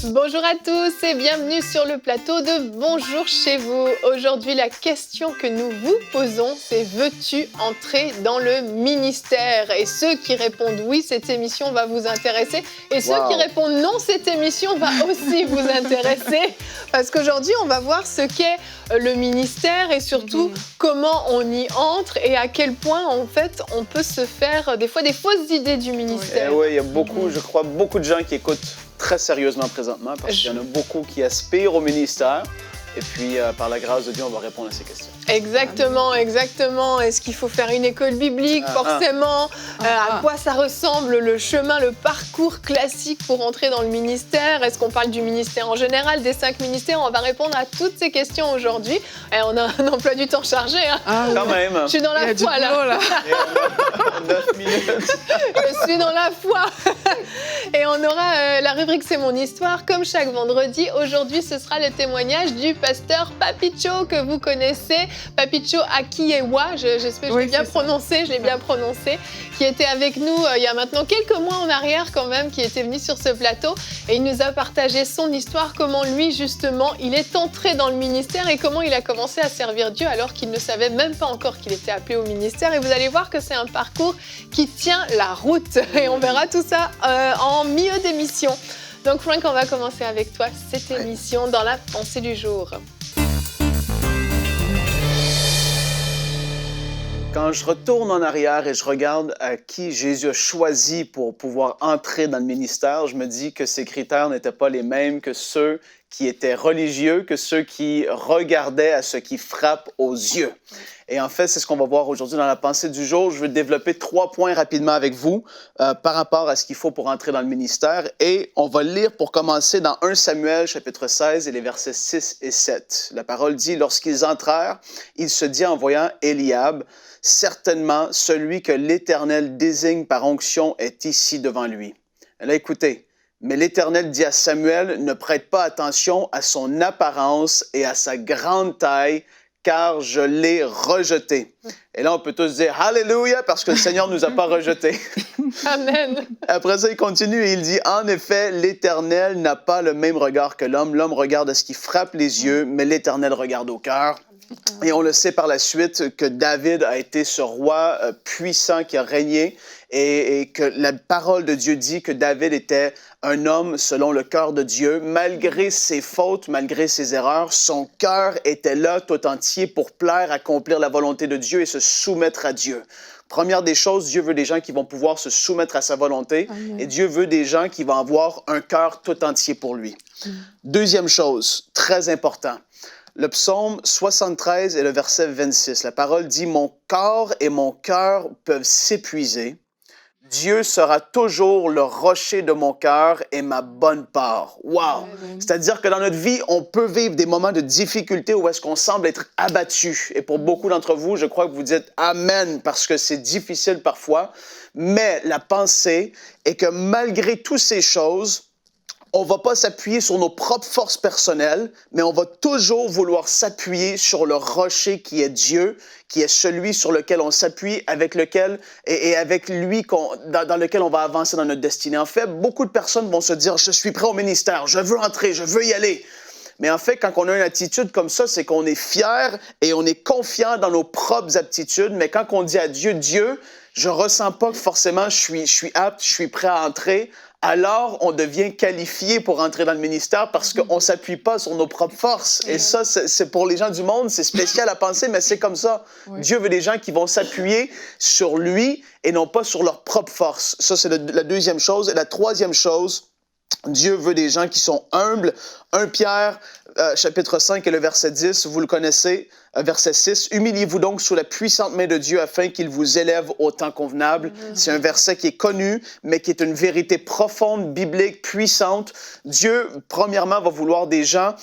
Bonjour à tous et bienvenue sur le plateau de Bonjour chez vous. Aujourd'hui, la question que nous vous posons, c'est veux-tu entrer dans le ministère? Et ceux qui répondent oui, cette émission va vous intéresser. Et ceux qui répondent non, cette émission va aussi vous intéresser. Parce qu'aujourd'hui, on va voir ce qu'est le ministère et surtout comment on y entre et à quel point, en fait, on peut se faire des fois des fausses idées du ministère. Oui, il y a beaucoup, je crois, beaucoup de gens qui écoutent très sérieusement présentement parce qu'il y en a beaucoup qui aspirent au ministère. Et puis, par la grâce de Dieu, on va répondre à ces questions. Exactement, exactement. Est-ce qu'il faut faire une école biblique, forcément? À quoi ça ressemble le chemin, le parcours classique pour entrer dans le ministère? Est-ce qu'on parle du ministère en général, des 5 ministères? On va répondre à toutes ces questions aujourd'hui. Et on a un emploi du temps chargé. Hein. Quand même. Je suis dans la foi, là. 9 minutes. Je suis dans la foi. Et on aura la rubrique C'est mon histoire, comme chaque vendredi. Aujourd'hui, ce sera le témoignage du pasteur Papicho, que vous connaissez. Papicho Akiyewa, j'espère que je l'ai bien prononcé, qui était avec nous il y a maintenant quelques mois en arrière quand même, qui était venu sur ce plateau. Et il nous a partagé son histoire, comment lui, justement, il est entré dans le ministère et comment il a commencé à servir Dieu alors qu'il ne savait même pas encore qu'il était appelé au ministère. Et vous allez voir que c'est un parcours qui tient la route. Et on verra tout ça en milieu d'émission. Donc Frank, on va commencer avec toi cette émission dans la pensée du jour. Quand je retourne en arrière et je regarde à qui Jésus a choisi pour pouvoir entrer dans le ministère, je me dis que ces critères n'étaient pas les mêmes que ceux qui étaient religieux, que ceux qui regardaient à ce qui frappe aux yeux. Et en fait, c'est ce qu'on va voir aujourd'hui dans la pensée du jour. Je veux développer 3 points rapidement avec vous par rapport à ce qu'il faut pour entrer dans le ministère. Et on va lire pour commencer dans 1 Samuel, chapitre 16, et les versets 6 et 7. La parole dit, « Lorsqu'ils entrèrent, il se dit en voyant Éliab, « Certainement, celui que l'Éternel désigne par onction est ici devant lui. » Là, écoutez. Mais l'Éternel dit à Samuel, « Ne prête pas attention à son apparence et à sa grande taille, car je l'ai rejeté. » Et là, on peut tous dire « Alléluia » parce que le Seigneur ne nous a pas rejetés. Amen. Après ça, il continue et il dit « En effet, l'Éternel n'a pas le même regard que l'homme. L'homme regarde à ce qui frappe les yeux, mais l'Éternel regarde au cœur. » Et on le sait par la suite que David a été ce roi puissant qui a régné et que la parole de Dieu dit que David était un homme selon le cœur de Dieu. Malgré ses fautes, malgré ses erreurs, son cœur était là tout entier pour plaire, accomplir la volonté de Dieu et se soumettre à Dieu. Première des choses, Dieu veut des gens qui vont pouvoir se soumettre à sa volonté. Amen. Et Dieu veut des gens qui vont avoir un cœur tout entier pour lui. Deuxième chose, très important. Le psaume 73 et le verset 26, la parole dit « Mon corps et mon cœur peuvent s'épuiser. Dieu sera toujours le rocher de mon cœur et ma bonne part. » Wow! C'est-à-dire que dans notre vie, on peut vivre des moments de difficulté où est-ce qu'on semble être abattu. Et pour beaucoup d'entre vous, je crois que vous dites « Amen » parce que c'est difficile parfois. Mais la pensée est que malgré toutes ces choses, on ne va pas s'appuyer sur nos propres forces personnelles, mais on va toujours vouloir s'appuyer sur le rocher qui est Dieu, qui est celui sur lequel on s'appuie, avec lequel et avec lui dans lequel on va avancer dans notre destinée. En fait, beaucoup de personnes vont se dire « Je suis prêt au ministère, je veux entrer, je veux y aller ». Mais en fait, quand on a une attitude comme ça, c'est qu'on est fier et on est confiant dans nos propres aptitudes. Mais quand on dit à Dieu, « Dieu, je ne ressens pas que forcément je suis apte, je suis prêt à entrer », alors on devient qualifié pour entrer dans le ministère parce qu'on ne s'appuie pas sur nos propres forces. Et ça, c'est pour les gens du monde, c'est spécial à penser, mais c'est comme ça. Oui. Dieu veut des gens qui vont s'appuyer sur lui et non pas sur leurs propres forces. Ça, c'est la deuxième chose. Et la troisième chose, Dieu veut des gens qui sont humbles. 1 Pierre, chapitre 5 et le verset 10, vous le connaissez, verset 6. « Humiliez-vous donc sous la puissante main de Dieu afin qu'il vous élève au temps convenable. » C'est un verset qui est connu, mais qui est une vérité profonde, biblique, puissante. Dieu, premièrement, va vouloir des gens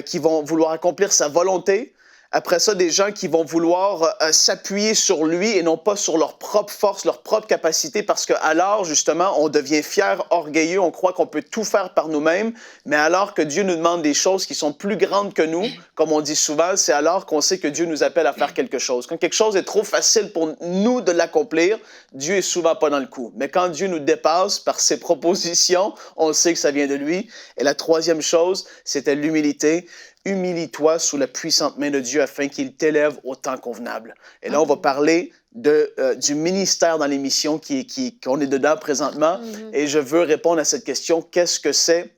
qui vont vouloir accomplir sa volonté. Après ça, des gens qui vont vouloir s'appuyer sur lui et non pas sur leur propre force, leur propre capacité, parce qu'alors, justement, on devient fier, orgueilleux, on croit qu'on peut tout faire par nous-mêmes, mais alors que Dieu nous demande des choses qui sont plus grandes que nous, comme on dit souvent, c'est alors qu'on sait que Dieu nous appelle à faire quelque chose. Quand quelque chose est trop facile pour nous de l'accomplir, Dieu est souvent pas dans le coup. Mais quand Dieu nous dépasse par ses propositions, on sait que ça vient de lui. Et la troisième chose, c'était l'humilité. Humilie-toi sous la puissante main de Dieu afin qu'il t'élève au temps convenable. Et là, on va parler du ministère dans l'émission qu'on est dedans présentement. Et je veux répondre à cette question, qu'est-ce que c'est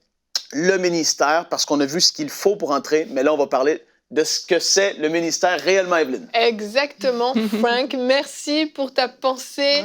le ministère? Parce qu'on a vu ce qu'il faut pour entrer, mais là, on va parler de ce que c'est le ministère réellement, Evelyne. Exactement, Frank. Merci pour ta pensée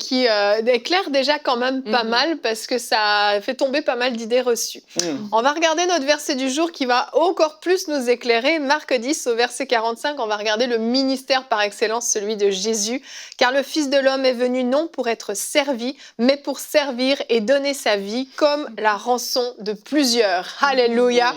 qui éclaire déjà quand même pas mal parce que ça fait tomber pas mal d'idées reçues. On va regarder notre verset du jour qui va encore plus nous éclairer. Marc 10 au verset 45, on va regarder le ministère par excellence, celui de Jésus. Car le Fils de l'homme est venu non pour être servi, mais pour servir et donner sa vie comme la rançon de plusieurs. Alléluia.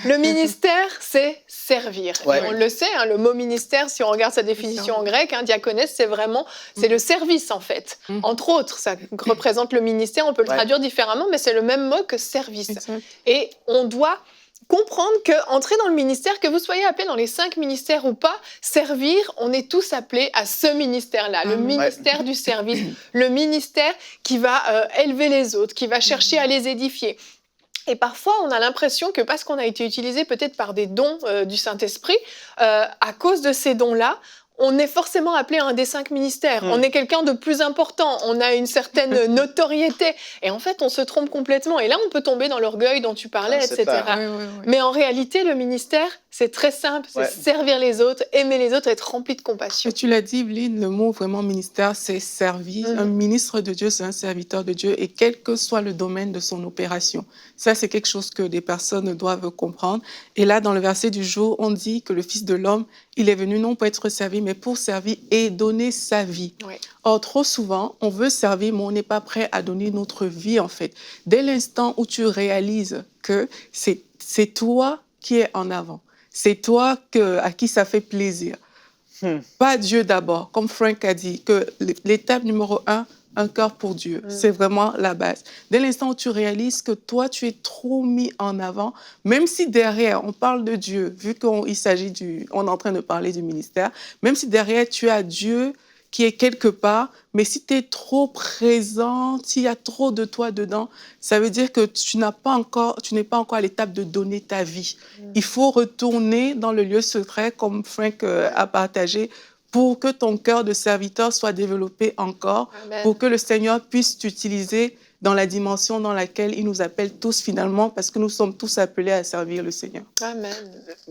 Le ministère, c'est servir. Ouais. Et on le sait, hein, le mot ministère, si on regarde sa définition en grec, hein, diaconès, c'est le service en fait. Entre autres, ça représente le ministère, on peut le traduire différemment, mais c'est le même mot que service. Exact. Et on doit comprendre qu'entrer dans le ministère, que vous soyez appelé dans les 5 ministères ou pas, servir, on est tous appelés à ce ministère-là, le ministère du service, le ministère qui va élever les autres, qui va chercher à les édifier. Et parfois, on a l'impression que parce qu'on a été utilisé peut-être par des dons du Saint-Esprit, à cause de ces dons-là, on est forcément appelé à un des 5 ministères. On est quelqu'un de plus important, on a une certaine notoriété. Et en fait, on se trompe complètement. Et là, on peut tomber dans l'orgueil dont tu parlais, etc. Mais en réalité, le ministère, c'est très simple, c'est servir les autres, aimer les autres, être rempli de compassion. Et tu l'as dit, Evelyne, le mot vraiment ministère, c'est servir. Un ministre de Dieu, c'est un serviteur de Dieu, et quel que soit le domaine de son opération. Ça, c'est quelque chose que des personnes doivent comprendre. Et là, dans le verset du jour, on dit que le Fils de l'homme, il est venu non pour être servi, mais pour servir et donner sa vie. Or, trop souvent, on veut servir, mais on n'est pas prêt à donner notre vie, en fait. Dès l'instant où tu réalises que c'est toi qui es en avant, c'est toi à qui ça fait plaisir. Pas Dieu d'abord, comme Frank a dit, que l'étape numéro 1, un cœur pour Dieu. C'est vraiment la base. Dès l'instant où tu réalises que toi, tu es trop mis en avant, même si derrière, on parle de Dieu, vu qu'on est en train de parler du ministère, même si derrière, tu as Dieu qui est quelque part, mais si tu es trop présent, s'il y a trop de toi dedans, ça veut dire que tu n'es pas encore à l'étape de donner ta vie. Il faut retourner dans le lieu secret, comme Frank a partagé, pour que ton cœur de serviteur soit développé encore, pour que le Seigneur puisse t'utiliser dans la dimension dans laquelle il nous appelle tous finalement, parce que nous sommes tous appelés à servir le Seigneur. Amen.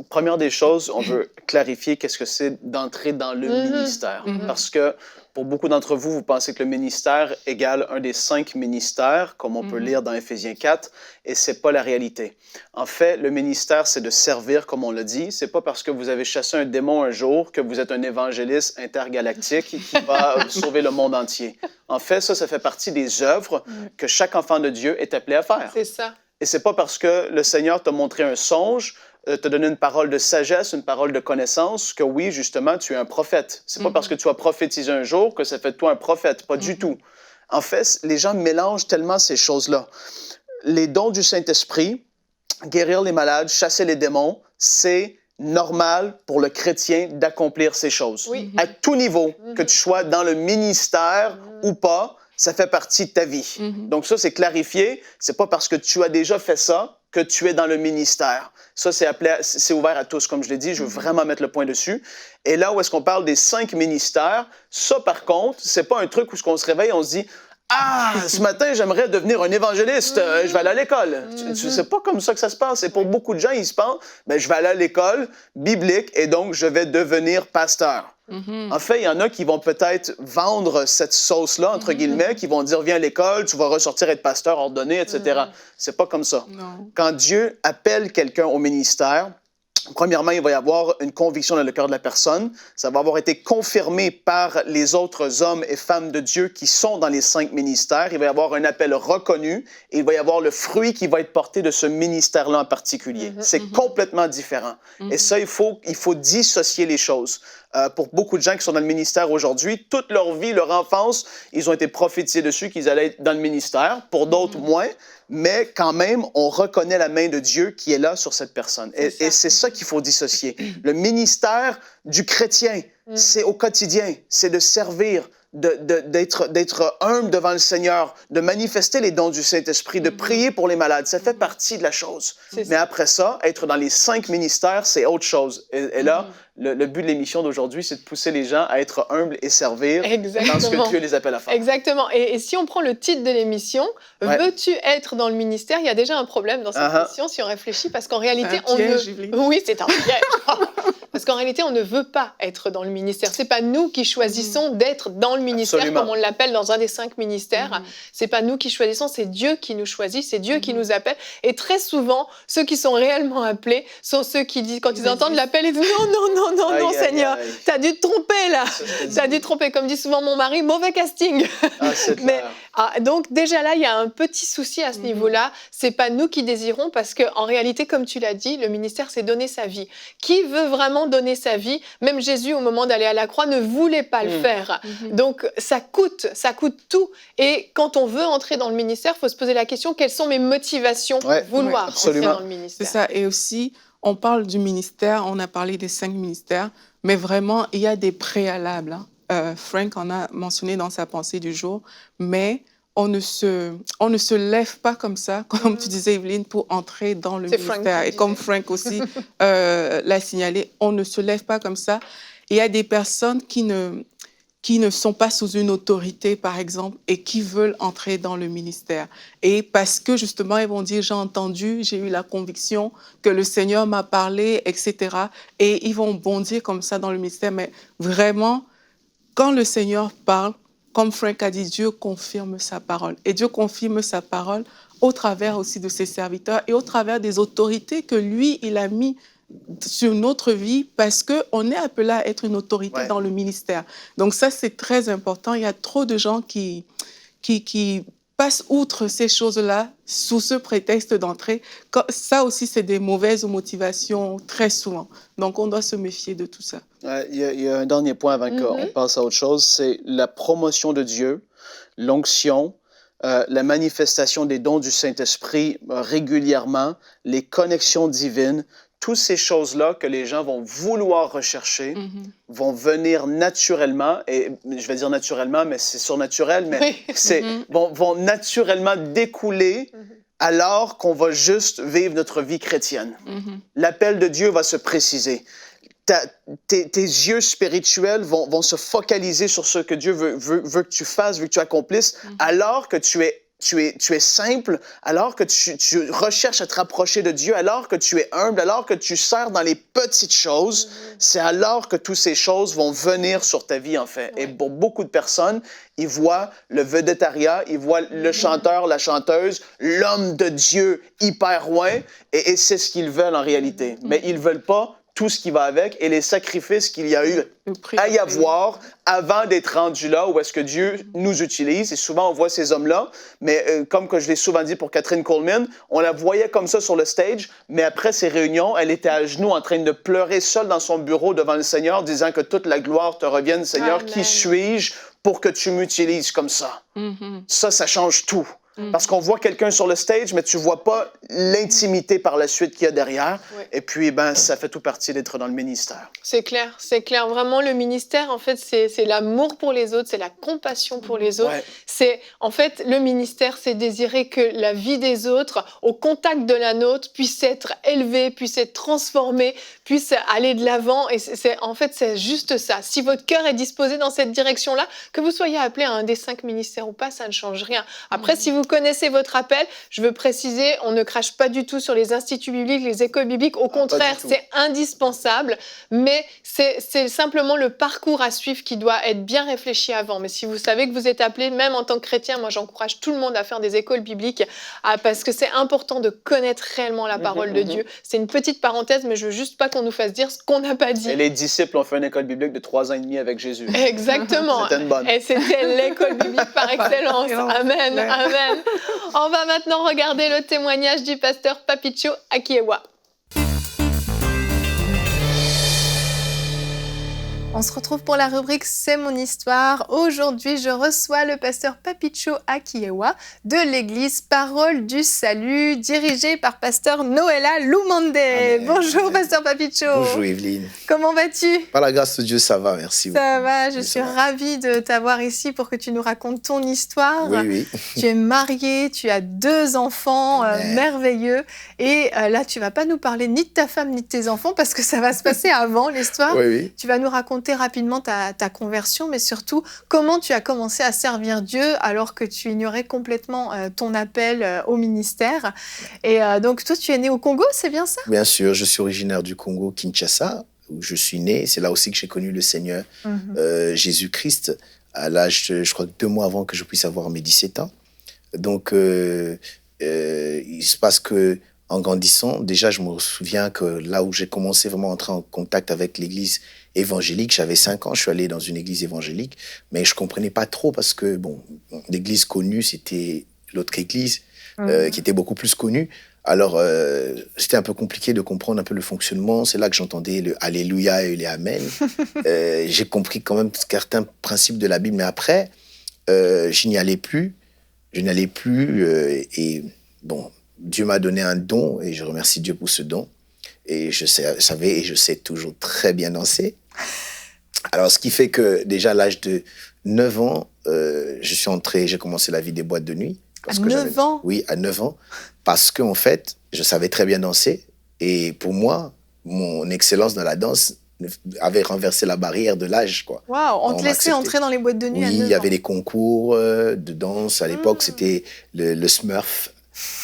Première des choses, on veut clarifier qu'est-ce que c'est d'entrer dans le ministère. Parce que pour beaucoup d'entre vous, vous pensez que le ministère égale un des 5 ministères, comme on peut lire dans Éphésiens 4, et ce n'est pas la réalité. En fait, le ministère, c'est de servir, comme on l'a dit. Ce n'est pas parce que vous avez chassé un démon un jour que vous êtes un évangéliste intergalactique qui va sauver le monde entier. En fait, ça fait partie des œuvres que chaque enfant de Dieu est appelé à faire. C'est ça. Et ce n'est pas parce que le Seigneur t'a montré un songe, t'a donné une parole de sagesse, une parole de connaissance, que oui, justement, tu es un prophète. C'est pas parce que tu as prophétisé un jour que ça fait de toi un prophète, pas du tout. En fait, les gens mélangent tellement ces choses-là. Les dons du Saint-Esprit, guérir les malades, chasser les démons, c'est normal pour le chrétien d'accomplir ces choses. À tout niveau, que tu sois dans le ministère ou pas, ça fait partie de ta vie. Donc ça, c'est clarifié. C'est pas parce que tu as déjà fait ça que tu es dans le ministère. Ça, c'est ouvert à tous, comme je l'ai dit. Je veux vraiment mettre le point dessus. Et là où est-ce qu'on parle des 5 ministères, ça, par contre, c'est pas un truc où on se réveille et on se dit Ah, ce matin, j'aimerais devenir un évangéliste. Je vais aller à l'école. C'est pas comme ça que ça se passe. Et pour beaucoup de gens, ils se pensent, je vais aller à l'école biblique et donc je vais devenir pasteur. En fait, il y en a qui vont peut-être vendre cette sauce-là, entre guillemets, qui vont dire, viens à l'école, tu vas ressortir être pasteur ordonné, etc. C'est pas comme ça. Non. Quand Dieu appelle quelqu'un au ministère, premièrement, il va y avoir une conviction dans le cœur de la personne. Ça va avoir été confirmé par les autres hommes et femmes de Dieu qui sont dans les 5 ministères. Il va y avoir un appel reconnu et il va y avoir le fruit qui va être porté de ce ministère-là en particulier. C'est complètement différent. Et ça, il faut dissocier les choses. Pour beaucoup de gens qui sont dans le ministère aujourd'hui, toute leur vie, leur enfance, ils ont été prophétisés dessus qu'ils allaient être dans le ministère. Pour d'autres, moins. Mais quand même, on reconnaît la main de Dieu qui est là sur cette personne. Et c'est ça qu'il faut dissocier. Le ministère du chrétien, c'est au quotidien, c'est de servir, d'être humble devant le Seigneur, de manifester les dons du Saint-Esprit, de prier pour les malades. Ça fait partie de la chose. Mais après ça, être dans les 5 ministères, c'est autre chose. Et là, le but de l'émission d'aujourd'hui, c'est de pousser les gens à être humbles et servir dans ce que Dieu les appelle à faire. Exactement. Et si on prend le titre de l'émission, veux-tu être dans le ministère? Il y a déjà un problème dans cette question si on réfléchit, parce qu'en réalité, Oui, c'est un piège. Parce qu'en réalité, on ne veut pas être dans le ministère. C'est pas nous qui choisissons d'être dans le ministère, comme on l'appelle dans un des 5 ministères. C'est pas nous qui choisissons, c'est Dieu qui nous choisit, c'est Dieu qui nous appelle. Et très souvent, ceux qui sont réellement appelés sont ceux qui disent, quand ils entendent l'appel, ils disent non, Seigneur, t'as dû te tromper là. T'as dû te tromper. Comme dit souvent mon mari, mauvais casting. Donc déjà là, il y a un petit souci à ce niveau-là. C'est pas nous qui désirons, parce qu'en réalité, comme tu l'as dit, le ministère, c'est donner sa vie. Qui veut vraiment donner sa vie? Même Jésus, au moment d'aller à la croix, ne voulait pas le faire. Donc ça coûte tout. Et quand on veut entrer dans le ministère, il faut se poser la question, quelles sont mes motivations pour vouloir entrer dans le ministère? C'est ça. Et aussi, on parle du ministère, on a parlé des 5 ministères, mais vraiment, il y a des préalables. Frank en a mentionné dans sa pensée du jour, mais on ne se lève pas comme ça, comme tu disais, Evelyne, pour entrer dans le ministère. Et comme Frank aussi l'a signalé, on ne se lève pas comme ça. Il y a des personnes qui ne sont pas sous une autorité, par exemple, et qui veulent entrer dans le ministère. Et parce que, justement, ils vont dire, j'ai entendu, j'ai eu la conviction que le Seigneur m'a parlé, etc. Et ils vont bondir comme ça dans le ministère. Mais vraiment, quand le Seigneur parle, comme Frank a dit, Dieu confirme sa parole. Et Dieu confirme sa parole au travers aussi de ses serviteurs et au travers des autorités que lui, il a mis sur notre vie, parce qu'on est appelé à être une autorité dans le ministère. Donc ça, c'est très important. Il y a trop de gens qui passent outre ces choses-là sous ce prétexte d'entrer. Ça aussi, c'est des mauvaises motivations très souvent. Donc on doit se méfier de tout ça. Il y a un dernier point avant qu'on passe à autre chose, c'est la promotion de Dieu, l'onction, la manifestation des dons du Saint-Esprit régulièrement, les connexions divines. Toutes ces choses-là que les gens vont vouloir rechercher vont venir naturellement, et je vais dire naturellement, mais c'est surnaturel, mais vont naturellement découler alors qu'on va juste vivre notre vie chrétienne. L'appel de Dieu va se préciser. Tes yeux spirituels vont se focaliser sur ce que Dieu veut que tu fasses, veut que tu accomplisses, alors que tu es simple, alors que tu recherches à te rapprocher de Dieu, alors que tu es humble, alors que tu sers dans les petites choses, c'est alors que toutes ces choses vont venir sur ta vie, en fait. Et pour beaucoup de personnes, ils voient le vedettariat, ils voient le chanteur, la chanteuse, l'homme de Dieu hyper loin, et c'est ce qu'ils veulent en réalité. Mais ils ne veulent pas tout ce qui va avec et les sacrifices qu'il y a eu à y avoir avant d'être rendu là où est-ce que Dieu nous utilise. Et souvent, on voit ces hommes-là, mais comme que je l'ai souvent dit pour Catherine Coleman, on la voyait comme ça sur le stage, mais après ces réunions, elle était à genoux en train de pleurer seule dans son bureau devant le Seigneur, disant que toute la gloire te revienne, Seigneur. Amen. Qui suis-je pour que tu m'utilises comme ça? Ça change tout. Parce qu'on voit quelqu'un sur le stage, mais tu vois pas l'intimité par la suite qu'il y a derrière. Ouais. Et puis, ça fait tout partie d'être dans le ministère. C'est clair, c'est clair. Vraiment, le ministère, en fait, c'est l'amour pour les autres, c'est la compassion pour les autres. Ouais. C'est, en fait, le ministère, c'est désirer que la vie des autres, au contact de la nôtre, puisse être élevée, puisse être transformée, puisse aller de l'avant. Et en fait, c'est juste ça. Si votre cœur est disposé dans cette direction-là, que vous soyez appelé à un des 5 ministères ou pas, ça ne change rien. Après, si vous connaissez votre appel, je veux préciser, on ne crache pas du tout sur les instituts bibliques, les écoles bibliques. Au contraire, c'est indispensable. Mais c'est simplement le parcours à suivre qui doit être bien réfléchi avant. Mais si vous savez que vous êtes appelé, même en tant que chrétien, moi j'encourage tout le monde à faire des écoles bibliques parce que c'est important de connaître réellement la parole de Dieu. C'est une petite parenthèse, mais je veux juste pas qu'on nous fasse dire ce qu'on n'a pas dit. Et les disciples ont fait une école biblique de 3 ans et demi avec Jésus. Exactement. C'était une bonne. Et c'était l'école biblique par excellence. Amen, amen. On va maintenant regarder le témoignage du pasteur Papicho Akiewa. On se retrouve pour la rubrique C'est mon histoire. Aujourd'hui, je reçois le pasteur Papicho Akiewa de l'église Parole du Salut, dirigée par pasteur Noëlla Lumande. Amen. Bonjour, Amen. pasteur Papicho. Bonjour Evelyne. Comment vas-tu? Par la grâce de Dieu, ça va, merci. Ça va, je Oui, suis ça va. ravie de t'avoir ici pour que tu nous racontes ton histoire. Oui. Tu es marié, tu as 2 enfants Amen. merveilleux. Et là, tu vas pas nous parler ni de ta femme ni de tes enfants parce que ça va se passer avant l'histoire. Oui. Tu vas nous raconter rapidement ta conversion, mais surtout comment tu as commencé à servir Dieu alors que tu ignorais complètement ton appel au ministère. Et donc, toi, tu es né au Congo, c'est bien ça? Bien sûr, je suis originaire du Congo, Kinshasa, où je suis né. C'est là aussi que j'ai connu le Seigneur Jésus-Christ, à l'âge, je crois, 2 mois avant que je puisse avoir mes 17 ans. Donc, il se passe que en grandissant, déjà, je me souviens que là où j'ai commencé vraiment à entrer en contact avec l'église évangélique, j'avais 5 ans, je suis allé dans une église évangélique, mais je comprenais pas trop parce que, bon, l'église connue, c'était l'autre église qui était beaucoup plus connue. Alors, c'était un peu compliqué de comprendre un peu le fonctionnement. C'est là que j'entendais le Alléluia et les Amen. J'ai compris quand même certains principes de la Bible, mais après, je n'y allais plus. Et bon, Dieu m'a donné un don et je remercie Dieu pour ce don. Et je savais et je sais toujours très bien danser. Alors, ce qui fait que déjà à l'âge de 9 ans, j'ai commencé la vie des boîtes de nuit. À 9 ans? Oui, à 9 ans. Parce qu'en fait, je savais très bien danser. Et pour moi, mon excellence dans la danse avait renversé la barrière de l'âge, quoi. Waouh, on te laissait accepté. entrer dans les boîtes de nuit à 9 ans. Oui, il y avait des concours de danse. À l'époque, c'était le Smurf,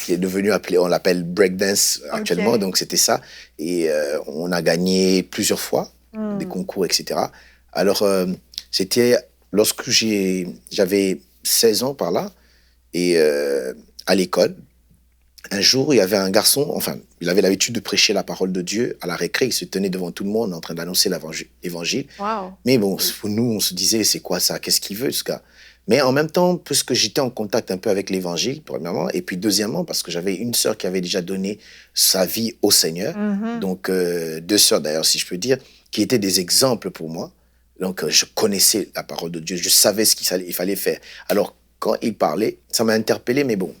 qui est devenu on l'appelle breakdance actuellement. Okay. Donc, c'était ça. Et on a gagné plusieurs fois des concours, etc. Alors, c'était lorsque j'avais 16 ans par là, et à l'école, un jour, il y avait un garçon, enfin, il avait l'habitude de prêcher la parole de Dieu à la récré. Il se tenait devant tout le monde en train d'annoncer l'évangile. Wow. Mais bon, pour nous, on se disait, c'est quoi ça? Qu'est-ce qu'il veut, ce gars? Mais en même temps, puisque j'étais en contact un peu avec l'évangile, premièrement, et puis deuxièmement, parce que j'avais une sœur qui avait déjà donné sa vie au Seigneur, donc 2 sœurs d'ailleurs, si je peux dire, qui étaient des exemples pour moi. Donc, je connaissais la parole de Dieu, je savais ce qu'il fallait faire. Alors, quand il parlait, ça m'a interpellé, mais bon,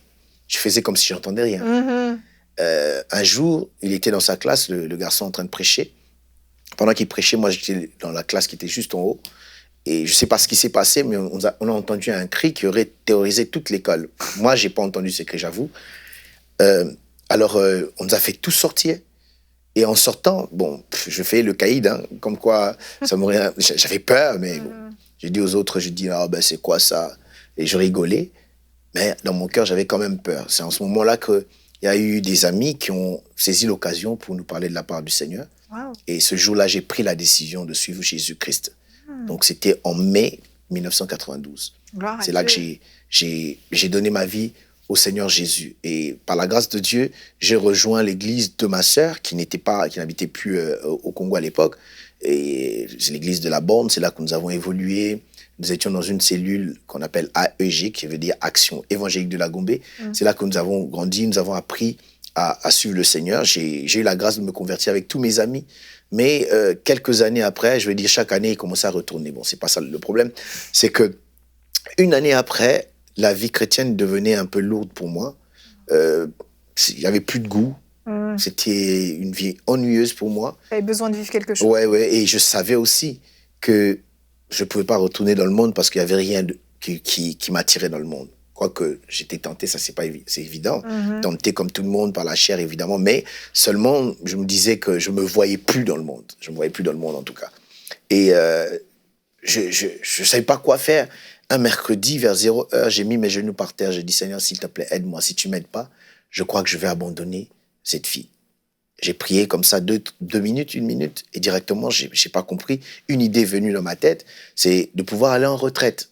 je faisais comme si j'entendais rien. Un jour, il était dans sa classe, le garçon en train de prêcher. Pendant qu'il prêchait, moi, j'étais dans la classe qui était juste en haut. Et je ne sais pas ce qui s'est passé, mais on a entendu un cri qui aurait terrorisé toute l'école. Moi, je n'ai pas entendu ce cri, j'avoue. Alors, on nous a fait tous sortir. Et en sortant, bon, je fais le caïd, hein, comme quoi, j'avais peur, mais bon. J'ai dit aux autres, c'est quoi ça? Et je rigolais. Mais dans mon cœur, j'avais quand même peur. C'est en ce moment-là qu'il y a eu des amis qui ont saisi l'occasion pour nous parler de la part du Seigneur. Wow. Et ce jour-là, j'ai pris la décision de suivre Jésus-Christ. Donc, c'était en mai 1992. Gloire à C'est là que Dieu. j'ai donné ma vie au Seigneur Jésus. Et par la grâce de Dieu, j'ai rejoint l'église de ma sœur qui n'habitait plus au Congo à l'époque. Et c'est l'église de la Borne, c'est là que nous avons évolué. Nous étions dans une cellule qu'on appelle AEG, qui veut dire Action évangélique de la Gombe. C'est là que nous avons grandi, nous avons appris à suivre le Seigneur. J'ai eu la grâce de me convertir avec tous mes amis. Mais quelques années après, je vais dire chaque année, il commençait à retourner. Bon, c'est pas ça le problème. C'est que une année après, la vie chrétienne devenait un peu lourde pour moi. Il y avait plus de goût. C'était une vie ennuyeuse pour moi. Tu avais besoin de vivre quelque chose. Ouais. Et je savais aussi que je ne pouvais pas retourner dans le monde parce qu'il n'y avait rien qui m'attirait dans le monde. Quoique j'étais tenté, ça c'est évident. Tenté comme tout le monde par la chair, évidemment. Mais seulement, je me disais que je ne me voyais plus dans le monde. Je ne me voyais plus dans le monde, en tout cas. Et je ne savais pas quoi faire. Un mercredi, vers 0h, j'ai mis mes genoux par terre. J'ai dit, Seigneur, s'il te plaît, aide-moi. Si tu ne m'aides pas, je crois que je vais abandonner cette fille. J'ai prié comme ça 2 minutes, 1 minute, et directement, je n'ai pas compris. Une idée venue dans ma tête, c'est de pouvoir aller en retraite.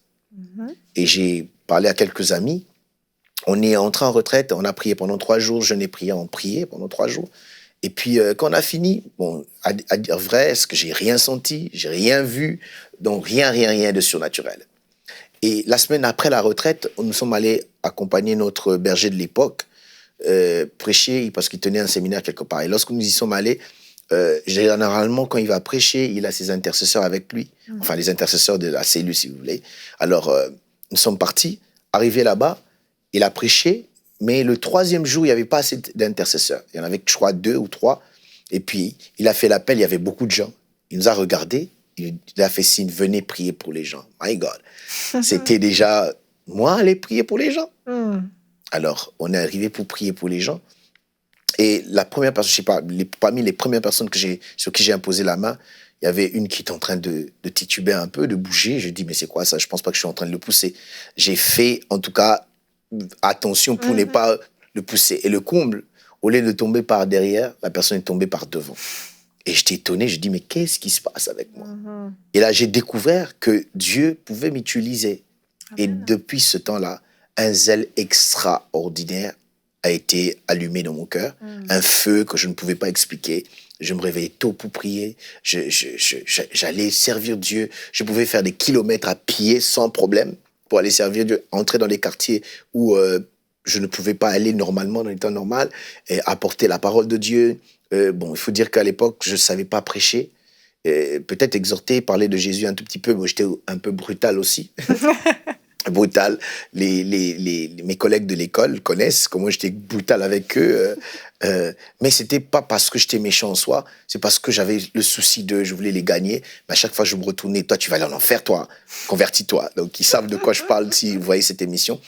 Et j'ai parlé à quelques amis. On est entré en retraite, on a prié pendant 3 jours, je n'ai prié, on priait pendant 3 jours. Et puis, quand on a fini, bon, à dire vrai, est-ce que j'ai rien senti, j'ai rien vu, donc rien de surnaturel. Et la semaine après la retraite, nous sommes allés accompagner notre berger de l'époque, prêcher, parce qu'il tenait un séminaire quelque part. Et lorsque nous y sommes allés, généralement, quand il va prêcher, il a ses intercesseurs avec lui, enfin les intercesseurs de la cellule, si vous voulez. Alors, nous sommes partis, arrivés là-bas, il a prêché, mais le 3e jour, il n'y avait pas assez d'intercesseurs. Il y en avait, je crois, 2 ou 3. Et puis, il a fait l'appel, il y avait beaucoup de gens. Il nous a regardés, il a fait signe, venez prier pour les gens. My God. C'était déjà, moi, aller prier pour les gens. Alors, on est arrivé pour prier pour les gens. Et la première personne, je sais pas, parmi les premières personnes sur qui j'ai imposé la main, il y avait une qui était en train de tituber un peu, de bouger. Je dis, mais c'est quoi ça? Je pense pas que je suis en train de le pousser. J'ai fait, en tout cas, attention pour ne pas le pousser. Et le comble, au lieu de tomber par derrière, la personne est tombée par devant. Et j'étais étonné, je dis, mais qu'est-ce qui se passe avec moi? Et là, j'ai découvert que Dieu pouvait m'utiliser. Et depuis ce temps-là, un zèle extraordinaire a été allumé dans mon cœur, un feu que je ne pouvais pas expliquer. Je me réveillais tôt pour prier, j'allais servir Dieu, je pouvais faire des kilomètres à pied sans problème pour aller servir Dieu, entrer dans les quartiers où je ne pouvais pas aller normalement dans les temps normaux, et apporter la parole de Dieu. Bon, il faut dire qu'à l'époque, je ne savais pas prêcher, peut-être exhorter, parler de Jésus un tout petit peu, moi j'étais un peu brutal aussi. Brutal. Mes collègues de l'école connaissent comment j'étais brutal avec eux. Mais c'était pas parce que j'étais méchant en soi, c'est parce que j'avais le souci d'eux, je voulais les gagner. Mais à chaque fois, je me retournais, toi, tu vas aller en enfer, toi, convertis-toi. Donc, ils savent de quoi je parle si vous voyez cette émission.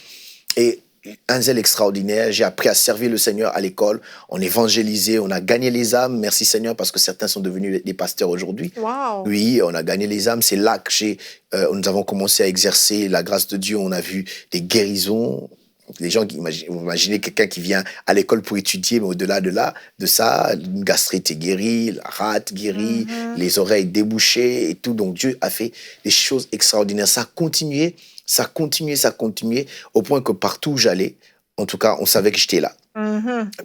Et un zèle extraordinaire, j'ai appris à servir le Seigneur à l'école, on évangélisait, on a gagné les âmes, merci Seigneur, parce que certains sont devenus des pasteurs aujourd'hui. Wow. Oui, on a gagné les âmes, c'est là que nous avons commencé à exercer la grâce de Dieu, on a vu des guérisons. Les gens, vous imaginez quelqu'un qui vient à l'école pour étudier, mais au-delà de ça, une gastrite est guérie, la rate guérie, les oreilles débouchées et tout. Donc Dieu a fait des choses extraordinaires. Ça a continué, au point que partout où j'allais, en tout cas, on savait que j'étais là.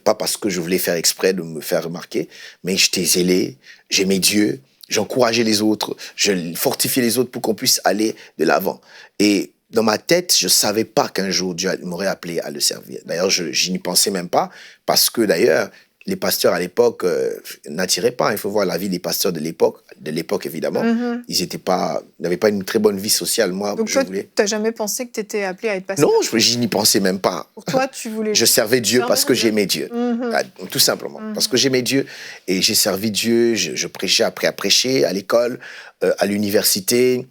Pas parce que je voulais faire exprès de me faire remarquer, mais j'étais zélé, j'aimais Dieu, j'encourageais les autres, je fortifiais les autres pour qu'on puisse aller de l'avant. Et dans ma tête, je ne savais pas qu'un jour Dieu m'aurait appelé à le servir. D'ailleurs, je n'y pensais même pas, parce que d'ailleurs, les pasteurs à l'époque n'attiraient pas. Il faut voir la vie des pasteurs de l'époque évidemment. Ils n'avaient pas une très bonne vie sociale. Moi, donc toi, tu n'as jamais pensé que tu étais appelé à être pasteur? Non, je n'y pensais même pas. Pour toi, tu voulais... Je servais Dieu parce que j'aimais Dieu. Tout simplement. Parce que j'aimais Dieu. Et j'ai servi Dieu. Je prêchais, appris à prêcher à l'école, à l'université,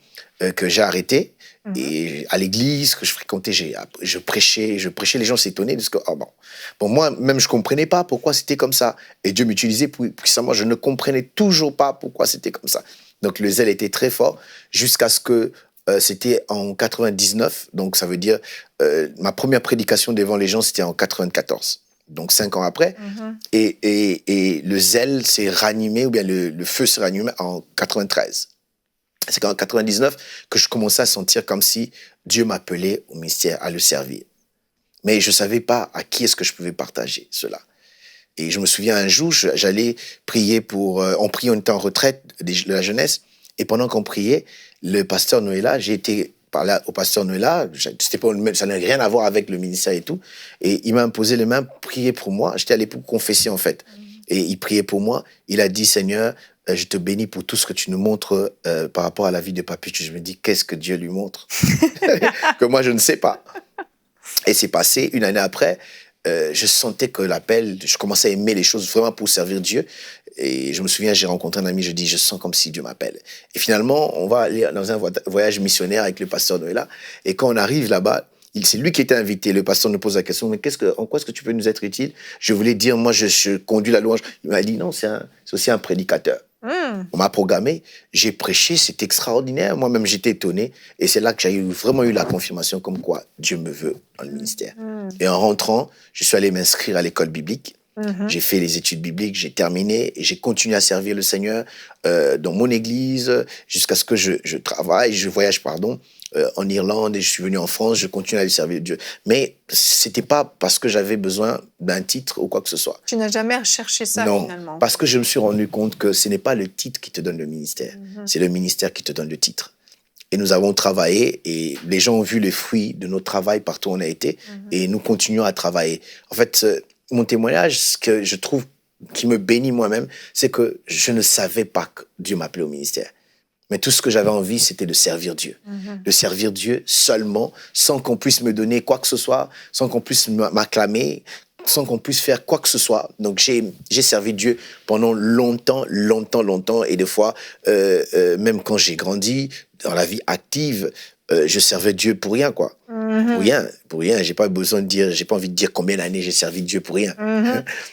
que j'ai arrêté. Et à l'église que je fréquentais, je prêchais, les gens s'étonnaient de ce que, moi, même je comprenais pas pourquoi c'était comme ça. Et Dieu m'utilisait puissamment, je ne comprenais toujours pas pourquoi c'était comme ça. Donc le zèle était très fort jusqu'à ce que c'était en 99, donc ça veut dire ma première prédication devant les gens, c'était en 94. Donc 5 ans après. Et le zèle s'est ranimé, ou bien le feu s'est ranimé en 93. C'est qu'en 99 que je commençais à sentir comme si Dieu m'appelait au ministère à le servir. Mais je ne savais pas à qui est-ce que je pouvais partager cela. Et je me souviens un jour, j'allais prier on était en retraite de la jeunesse, et pendant qu'on priait, le pasteur Noëlla, j'ai été parler au pasteur Noëlla, ça n'a rien à voir avec le ministère et tout, et il m'a imposé les mains, prier pour moi. J'étais allé pour confesser en fait. Et il priait pour moi, il a dit, Seigneur, je te bénis pour tout ce que tu nous montres par rapport à la vie de Papicho. Je me dis, qu'est-ce que Dieu lui montre que moi, je ne sais pas. Et c'est passé, une année après, je sentais que l'appel, je commençais à aimer les choses vraiment pour servir Dieu. Et je me souviens, j'ai rencontré un ami, je dis, je sens comme si Dieu m'appelle. Et finalement, on va aller dans un voyage missionnaire avec le pasteur Noëlla. Et quand on arrive là-bas, c'est lui qui était invité. Le pasteur nous pose la question, mais en quoi est-ce que tu peux nous être utile? Je voulais dire, moi, je conduis la louange. Il m'a dit, non, c'est aussi un prédicateur. On m'a programmé, j'ai prêché, c'était extraordinaire. Moi-même, j'étais étonné. Et c'est là que j'ai vraiment eu la confirmation comme quoi Dieu me veut dans le ministère. Et en rentrant, je suis allé m'inscrire à l'école biblique. J'ai fait les études bibliques, j'ai terminé et j'ai continué à servir le Seigneur dans mon église jusqu'à ce que je voyage en Irlande et je suis venu en France, je continue à lui servir Dieu. Mais c'était pas parce que j'avais besoin d'un titre ou quoi que ce soit. Tu n'as jamais recherché ça Non, finalement. parce que je me suis rendu compte que ce n'est pas le titre qui te donne le ministère, c'est le ministère qui te donne le titre. Et nous avons travaillé et les gens ont vu les fruits de notre travail partout où on a été et nous continuons à travailler. En fait, mon témoignage, ce que je trouve qui me bénit moi-même, c'est que je ne savais pas que Dieu m'appelait au ministère. Mais tout ce que j'avais envie, c'était de servir Dieu. De servir Dieu seulement, sans qu'on puisse me donner quoi que ce soit, sans qu'on puisse m'acclamer, sans qu'on puisse faire quoi que ce soit. Donc, j'ai servi Dieu pendant longtemps. Et des fois, même quand j'ai grandi, dans la vie active, je servais Dieu pour rien, quoi. Pour rien. J'ai pas besoin de dire, j'ai pas envie de dire combien d'années j'ai servi Dieu pour rien.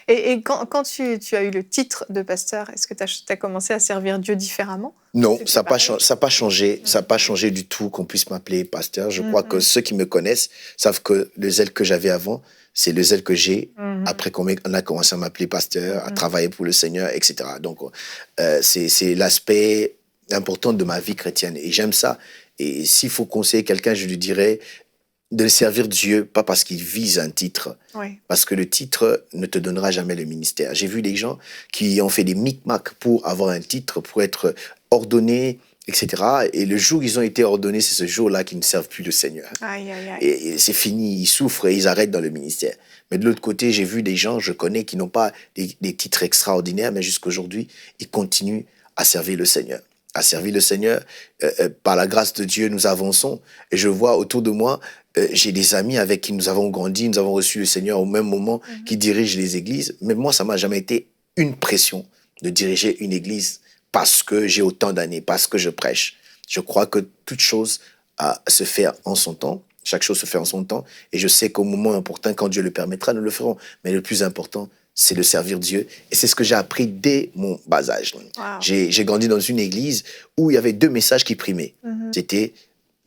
Et quand tu as eu le titre de pasteur, est-ce que tu as commencé à servir Dieu différemment? Non, C'était ça n'a pareil? pas changé. Ça n'a pas changé du tout qu'on puisse m'appeler pasteur. Je crois que ceux qui me connaissent savent que le zèle que j'avais avant, c'est le zèle que j'ai après qu'on a commencé à m'appeler pasteur, à travailler pour le Seigneur, etc. Donc, c'est l'aspect important de ma vie chrétienne. Et j'aime ça. Et s'il faut conseiller quelqu'un, je lui dirais de servir Dieu, pas parce qu'il vise un titre, parce que le titre ne te donnera jamais le ministère. J'ai vu des gens qui ont fait des micmacs pour avoir un titre, pour être ordonnés, etc. Et le jour où ils ont été ordonnés, c'est ce jour-là qu'ils ne servent plus le Seigneur. Aïe, aïe, aïe. Et c'est fini, ils souffrent et ils arrêtent dans le ministère. Mais de l'autre côté, j'ai vu des gens, je connais, qui n'ont pas des titres extraordinaires, mais jusqu'à aujourd'hui, ils continuent à servir le Seigneur. À servir le Seigneur, par la grâce de Dieu, nous avançons. Et je vois autour de moi, j'ai des amis avec qui nous avons grandi, nous avons reçu le Seigneur au même moment, qui dirigent les églises. Mais moi, ça m'a jamais été une pression de diriger une église parce que j'ai autant d'années, parce que je prêche. Je crois que toute chose se fait en son temps. Chaque chose se fait en son temps. Et je sais qu'au moment important, quand Dieu le permettra, nous le ferons. Mais le plus important, c'est de servir Dieu. Et c'est ce que j'ai appris dès mon bas âge. Wow. J'ai grandi dans une église où il y avait 2 messages qui primaient. C'était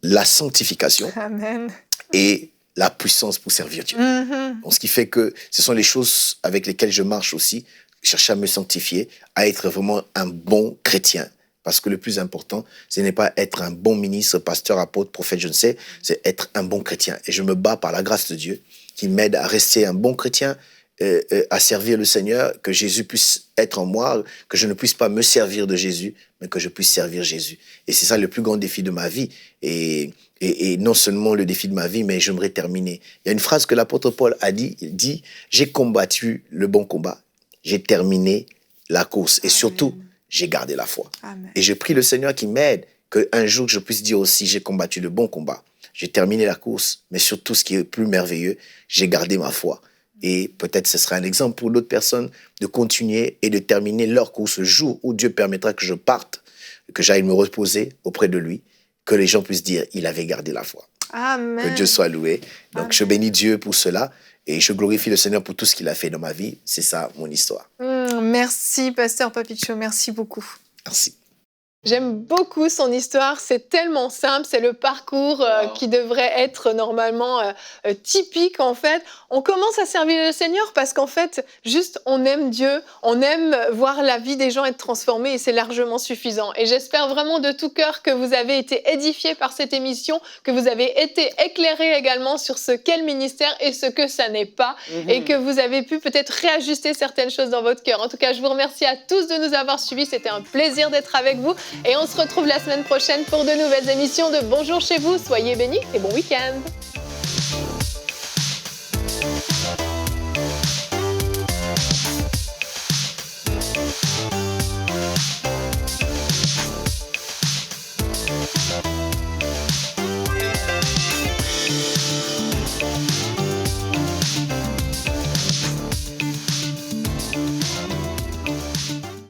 la sanctification Amen. et la puissance pour servir Dieu. Donc, ce qui fait que ce sont les choses avec lesquelles je marche aussi, chercher à me sanctifier, à être vraiment un bon chrétien. Parce que le plus important, ce n'est pas être un bon ministre, pasteur, apôtre, prophète, je ne sais, c'est être un bon chrétien. Et je me bats par la grâce de Dieu qui m'aide à rester un bon chrétien, à servir le Seigneur, que Jésus puisse être en moi, que je ne puisse pas me servir de Jésus, mais que je puisse servir Jésus. Et c'est ça le plus grand défi de ma vie. Et non seulement le défi de ma vie, mais j'aimerais terminer. Il y a une phrase que l'apôtre Paul a dit, il dit « J'ai combattu le bon combat, j'ai terminé la course et surtout, j'ai gardé la foi. » Et je prie le Seigneur qui m'aide, qu'un jour je puisse dire aussi « J'ai combattu le bon combat, j'ai terminé la course, mais surtout ce qui est plus merveilleux, j'ai gardé ma foi. » Et peut-être ce sera un exemple pour d'autres personnes de continuer et de terminer leur course le jour où Dieu permettra que je parte, que j'aille me reposer auprès de lui, que les gens puissent dire il avait gardé la foi. Amen. Que Dieu soit loué. Donc Amen. je bénis Dieu pour cela et je glorifie le Seigneur pour tout ce qu'il a fait dans ma vie. C'est ça mon histoire. Merci, pasteur Papicho, merci beaucoup. Merci. J'aime beaucoup son histoire, c'est tellement simple, c'est le parcours qui devrait être normalement typique en fait. On commence à servir le Seigneur parce qu'en fait, juste on aime Dieu, on aime voir la vie des gens être transformée et c'est largement suffisant. Et j'espère vraiment de tout cœur que vous avez été édifiés par cette émission, que vous avez été éclairés également sur ce qu'est le ministère et ce que ça n'est pas et que vous avez pu peut-être réajuster certaines choses dans votre cœur. En tout cas, je vous remercie à tous de nous avoir suivis, c'était un plaisir d'être avec vous. Et on se retrouve la semaine prochaine pour de nouvelles émissions de Bonjour chez vous. Soyez bénis et bon week-end.